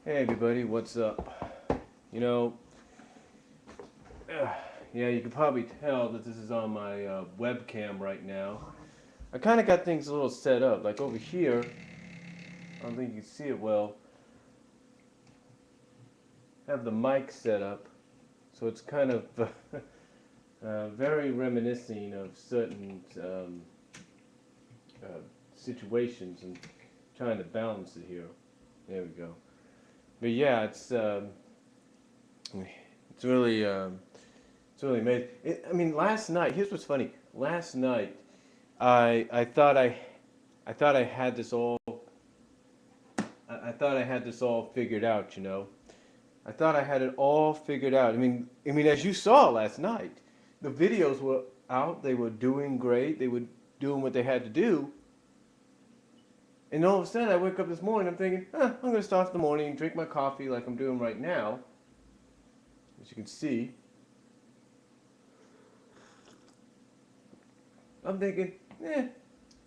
Hey everybody, what's up? You know, yeah, you can probably tell that this is on my webcam right now. I kind of got things a little set up. Like over here, I don't think you can see it well. I have the mic set up, so it's kind of very reminiscing of certain uh, situations and trying to balance it here. There we go. But yeah, it's really it's really amazing. I mean, last night. Here's what's funny. Last night, I thought I thought I had this all. I thought I had this all figured out. You know, I thought I had it all figured out. I mean, as you saw last night, the videos were out. They were doing great. They were doing what they had to do. And all of a sudden, I wake up this morning. I'm thinking, I'm gonna start the morning and drink my coffee like I'm doing right now. As you can see, I'm thinking,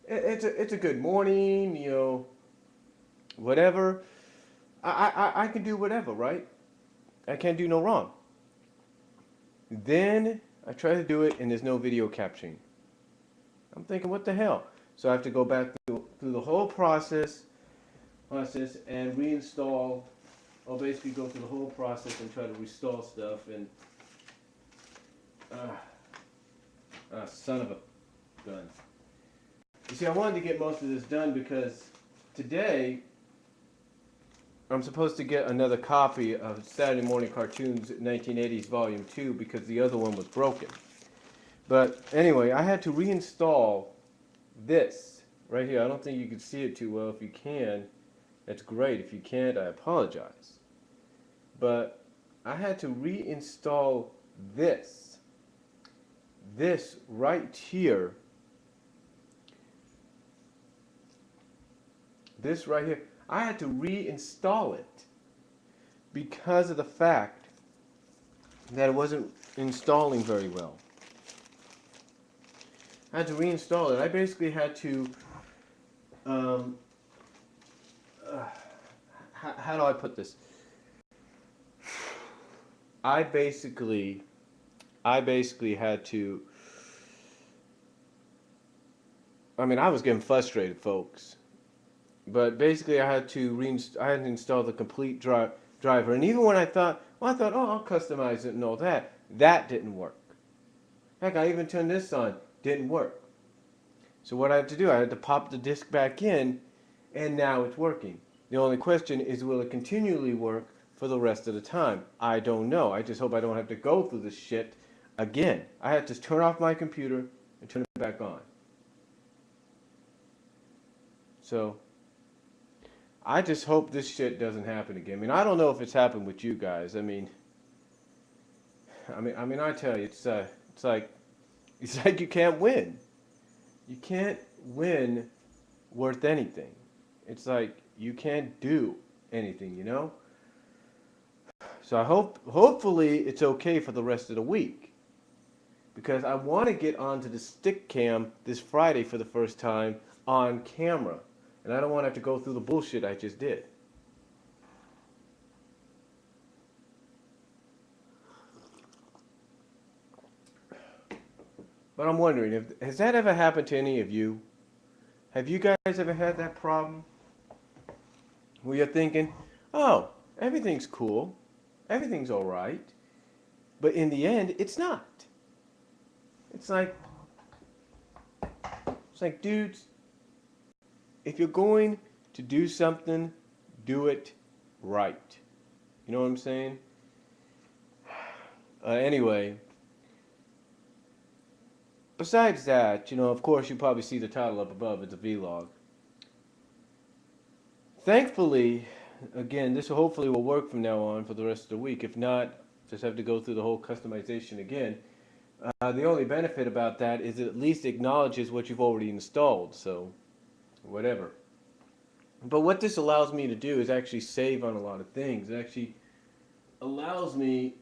it's a good morning. You know, whatever. I can do whatever, right? I can't do no wrong. Then I try to do it and there's no video captioning. I'm thinking, what the hell? So I have to go back through the whole process and reinstall, or basically go through the whole process and try to restore stuff. And son of a gun. You see, I wanted to get most of this done because today I'm supposed to get another copy of Saturday Morning Cartoons 1980s Volume 2 because the other one was broken. But anyway, I had to reinstall this right here. I don't think you can see it too well. If you can, that's great. If you can't, I apologize. But I had to reinstall this. This right here. This right here. I had to reinstall it because of the fact that it wasn't installing very well. I had to reinstall it. I basically had to, how do I put this? I basically had to, I was getting frustrated, folks. But basically I had to install the complete driver. And even when I thought, oh, I'll customize it and all that, that didn't work. Heck, I even turned this on, didn't work. So what I had to do, I had to pop the disc back in, and now it's working. The only question is, will it continually work for the rest of the time? I don't know. I just hope I don't have to go through this shit again. I had to turn off my computer and turn it back on. So I just hope this shit doesn't happen again. I mean, I don't know if it's happened with you guys. I tell you, it's like you can't win. You can't win worth anything. It's like you can't do anything, you know? So hopefully it's okay for the rest of the week. Because I want to get onto the stick cam this Friday for the first time on camera. And I don't want to have to go through the bullshit I just did. But I'm wondering, has that ever happened to any of you? Have you guys ever had that problem? Where you're thinking, oh, everything's cool. Everything's alright. But in the end, it's not. It's like, dudes, if you're going to do something, do it right. You know what I'm saying? Anyway, besides that, you know, of course, you probably see the title up above. It's a vlog. Thankfully, again, this hopefully will work from now on for the rest of the week. If not, just have to go through the whole customization again. The only benefit about that is it at least acknowledges what you've already installed, so whatever. But what this allows me to do is actually save on a lot of things. It actually allows me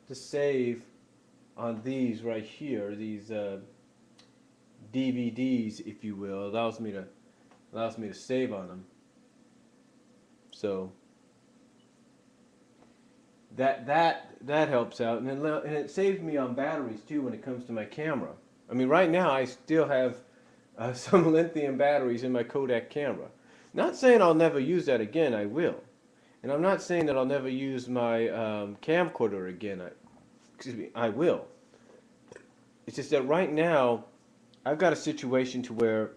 to save on these right here, these DVDs, if you will. Allows me to save on them. So that helps out, and it saves me on batteries too when it comes to my camera. I mean, right now I still have some lithium batteries in my Kodak camera. Not saying I'll never use that again. I will, and I'm not saying that I'll never use my camcorder again. Excuse me, I will. It's just that right now I've got a situation to where,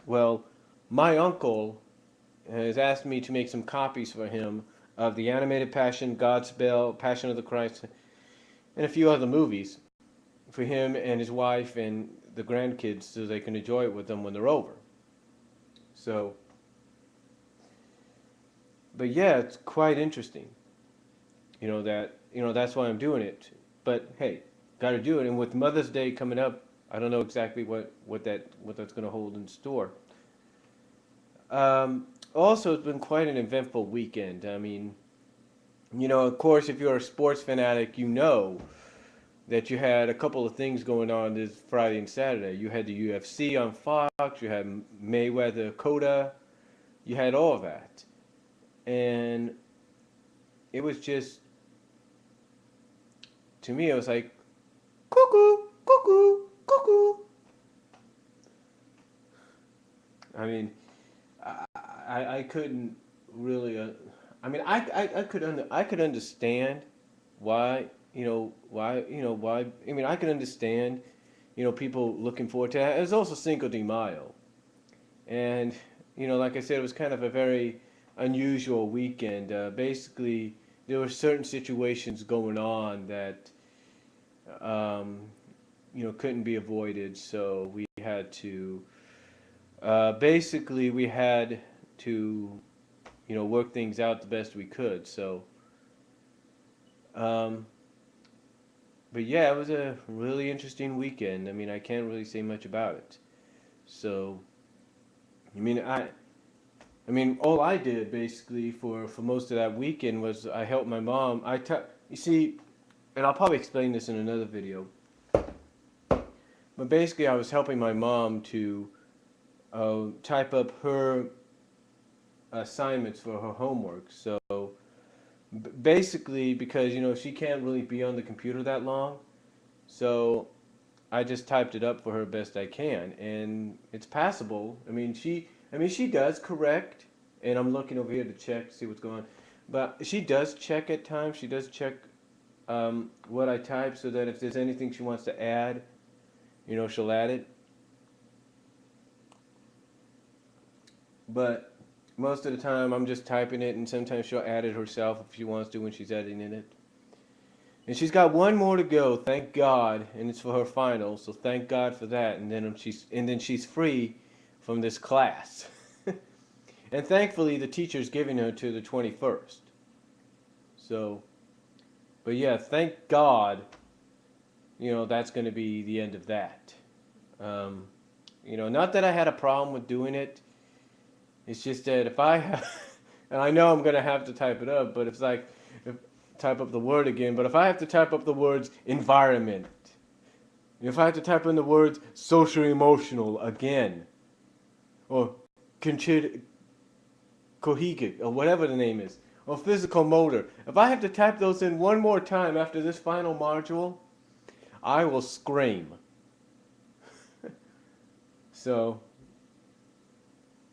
well, my uncle has asked me to make some copies for him of the animated Passion, Godspell, Passion of the Christ, and a few other movies for him and his wife and the grandkids so they can enjoy it with them when they're over. So, but yeah, it's quite interesting. That's why I'm doing it. But hey, got to do it. And with Mother's Day coming up, I don't know exactly what that's going to hold in store. Also, it's been quite an eventful weekend. I mean, of course, if you're a sports fanatic, you know that you had a couple of things going on this Friday and Saturday. You had the UFC on Fox, you had Mayweather, Coda, you had all of that. And it was just, to me, it was like, cuckoo, cuckoo, cuckoo. I mean, I couldn't really, I could understand why, I mean, I could understand, people looking forward to it. It was also Cinco de Mayo. And, like I said, it was kind of a very unusual weekend. Basically, there were certain situations going on that, couldn't be avoided. So we had to, basically, we had to, work things out the best we could. So, but yeah, it was a really interesting weekend. I mean, I can't really say much about it. So, all I did basically for most of that weekend was I helped my mom. You see, and I'll probably explain this in another video. But basically, I was helping my mom to type up her assignments for her homework. So basically, because she can't really be on the computer that long, so I just typed it up for her best I can, and it's passable. She does correct, and I'm looking over here to check, see what's going on. But she does check at times. She does check what I type, so that if there's anything she wants to add, she'll add it. But most of the time, I'm just typing it, and sometimes she'll add it herself if she wants to when she's editing it. And she's got one more to go, thank God, and it's for her final. So thank God for that. And then she's free from this class. And thankfully, the teacher's giving her to the 21st. So, but yeah, thank God. That's going to be the end of that. Not that I had a problem with doing it. It's just that if I have, and I know I'm going to have to type it up, but it's like, type up the word again, but if I have to type up the words environment, if I have to type in the words social emotional again, or cohegic, or whatever the name is, or physical motor, if I have to type those in one more time after this final module, I will scream. So,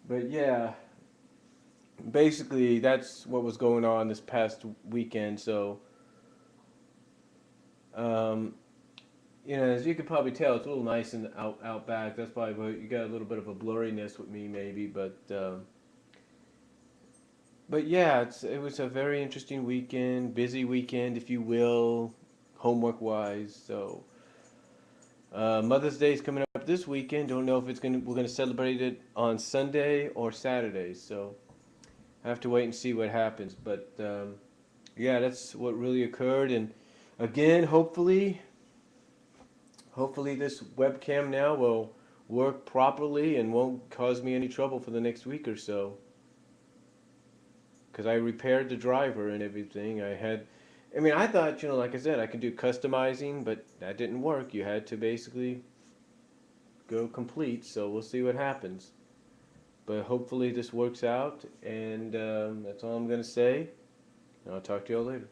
but yeah, basically that's what was going on this past weekend. So, as you could probably tell, it's a little nice and out back. That's probably why you got a little bit of a blurriness with me, maybe. But yeah, it was a very interesting weekend, busy weekend, if you will, homework wise. So. Mother's Day is coming up this weekend. Don't know if we're gonna celebrate it on Sunday or Saturday. So I have to wait and see what happens. But yeah, that's what really occurred. And again, hopefully this webcam now will work properly and won't cause me any trouble for the next week or so. Because I repaired the driver and everything. I thought, like I said, I could do customizing, but that didn't work. You had to basically go complete, so we'll see what happens. But hopefully this works out, and that's all I'm going to say. And I'll talk to you all later.